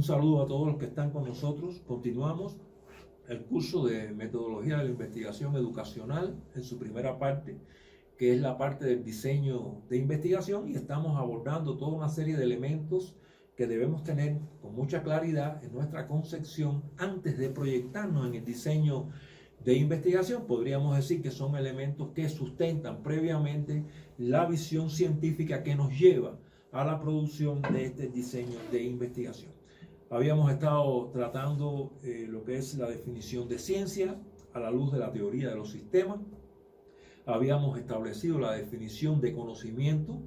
Un saludo a todos los que están con nosotros. Continuamos el curso de metodología de la investigación educacional en su primera parte, que es la parte del diseño de investigación, y estamos abordando toda una serie de elementos que debemos tener con mucha claridad en nuestra concepción antes de proyectarnos en el diseño de investigación. Podríamos decir que son elementos que sustentan previamente la visión científica que nos lleva a la producción de este diseño de investigación. Habíamos estado tratando lo que es la definición de ciencia a la luz de la teoría de los sistemas. Habíamos establecido la definición de conocimiento,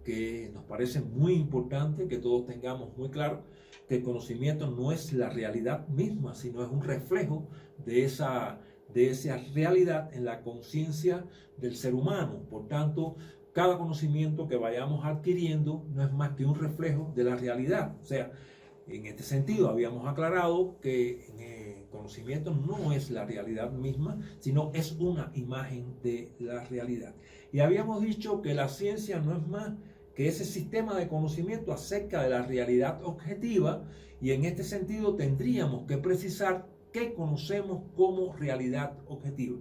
que nos parece muy importante que todos tengamos muy claro que el conocimiento no es la realidad misma, sino es un reflejo de esa realidad en la conciencia del ser humano. Por tanto, cada conocimiento que vayamos adquiriendo no es más que un reflejo de la realidad. O sea, en este sentido habíamos aclarado que el conocimiento no es la realidad misma, sino es una imagen de la realidad. Y habíamos dicho que la ciencia no es más que ese sistema de conocimiento acerca de la realidad objetiva, y en este sentido tendríamos que precisar qué conocemos como realidad objetiva.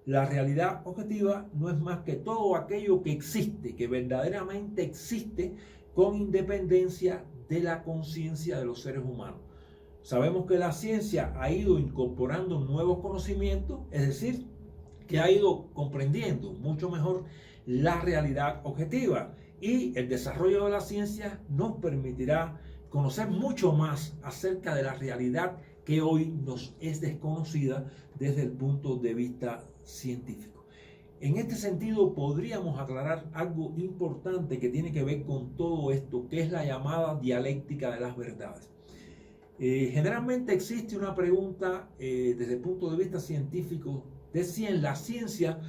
La realidad objetiva no es más que todo aquello que existe, que verdaderamente existe, con independencia de la conciencia de los seres humanos. Sabemos que la ciencia ha ido incorporando nuevos conocimientos, es decir, que ha ido comprendiendo mucho mejor la realidad objetiva, y el desarrollo de la ciencia nos permitirá conocer mucho más acerca de la realidad que hoy nos es desconocida desde el punto de vista científico. En este sentido, podríamos aclarar algo importante que tiene que ver con todo esto, que es la llamada dialéctica de las verdades. Generalmente existe una pregunta desde el punto de vista científico de si en la ciencia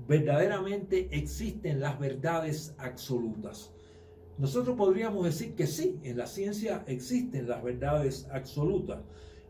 verdaderamente existen las verdades absolutas. Nosotros podríamos decir que sí, en la ciencia existen las verdades absolutas.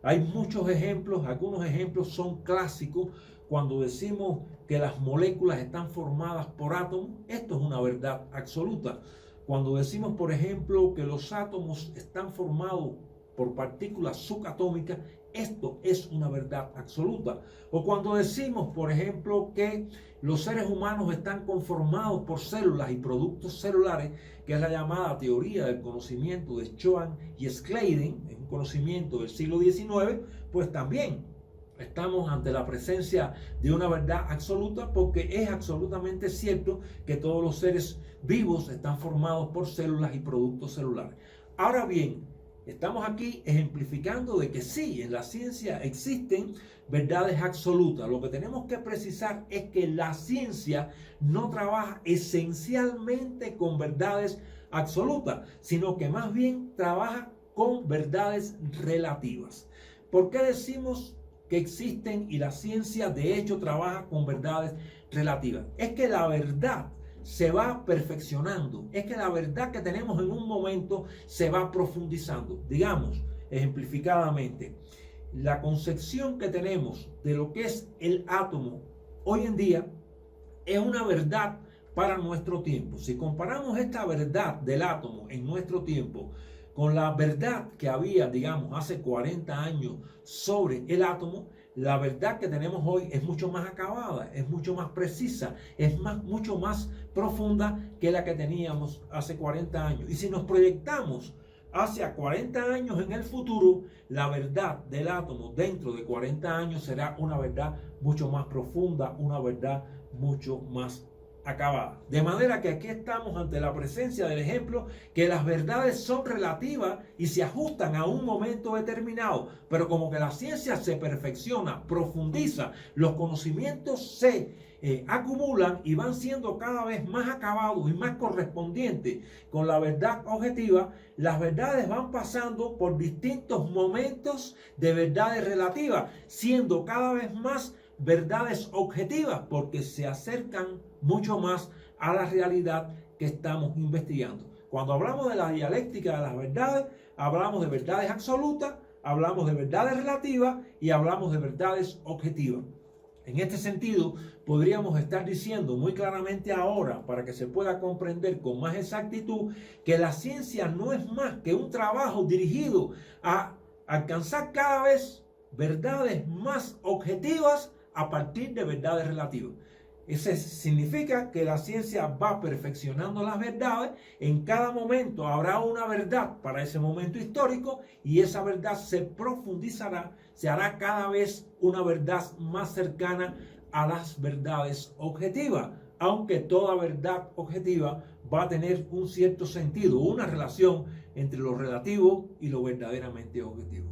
Hay muchos ejemplos, algunos ejemplos son clásicos. Cuando decimos que las moléculas están formadas por átomos, esto es una verdad absoluta. Cuando decimos, por ejemplo, que los átomos están formados por partículas subatómicas, esto es una verdad absoluta. O cuando decimos, por ejemplo, que los seres humanos están conformados por células y productos celulares, que es la llamada teoría del conocimiento de Schoen y Schleiden, es un conocimiento del siglo XIX, pues también estamos ante la presencia de una verdad absoluta, porque es absolutamente cierto que todos los seres vivos están formados por células y productos celulares. Ahora bien, estamos aquí ejemplificando de que sí, en la ciencia existen verdades absolutas. Lo que tenemos que precisar es que la ciencia no trabaja esencialmente con verdades absolutas, sino que más bien trabaja con verdades relativas. ¿Por qué decimos que existen y la ciencia de hecho trabaja con verdades relativas? Es que la verdad se va perfeccionando, es que la verdad que tenemos en un momento se va profundizando. Digamos, ejemplificadamente, la concepción que tenemos de lo que es el átomo hoy en día es una verdad para nuestro tiempo. Si comparamos esta verdad del átomo en nuestro tiempo con la verdad que había, digamos, hace 40 años sobre el átomo, la verdad que tenemos hoy es mucho más acabada, es mucho más precisa, es mucho más profunda que la que teníamos hace 40 años. Y si nos proyectamos hacia 40 años en el futuro, la verdad del átomo dentro de 40 años será una verdad mucho más profunda, una verdad mucho más acabada. De manera que aquí estamos ante la presencia del ejemplo que las verdades son relativas y se ajustan a un momento determinado, pero como que la ciencia se perfecciona, profundiza, los conocimientos se acumulan y van siendo cada vez más acabados y más correspondientes con la verdad objetiva, las verdades van pasando por distintos momentos de verdades relativas, siendo cada vez más verdades objetivas, porque se acercan mucho más a la realidad que estamos investigando. Cuando hablamos de la dialéctica de las verdades, hablamos de verdades absolutas, hablamos de verdades relativas y hablamos de verdades objetivas. En este sentido, podríamos estar diciendo muy claramente ahora, para que se pueda comprender con más exactitud, que la ciencia no es más que un trabajo dirigido a alcanzar cada vez verdades más objetivas a partir de verdades relativas. Eso significa que la ciencia va perfeccionando las verdades. En cada momento habrá una verdad para ese momento histórico y esa verdad se profundizará, se hará cada vez una verdad más cercana a las verdades objetivas, aunque toda verdad objetiva va a tener un cierto sentido, una relación entre lo relativo y lo verdaderamente objetivo.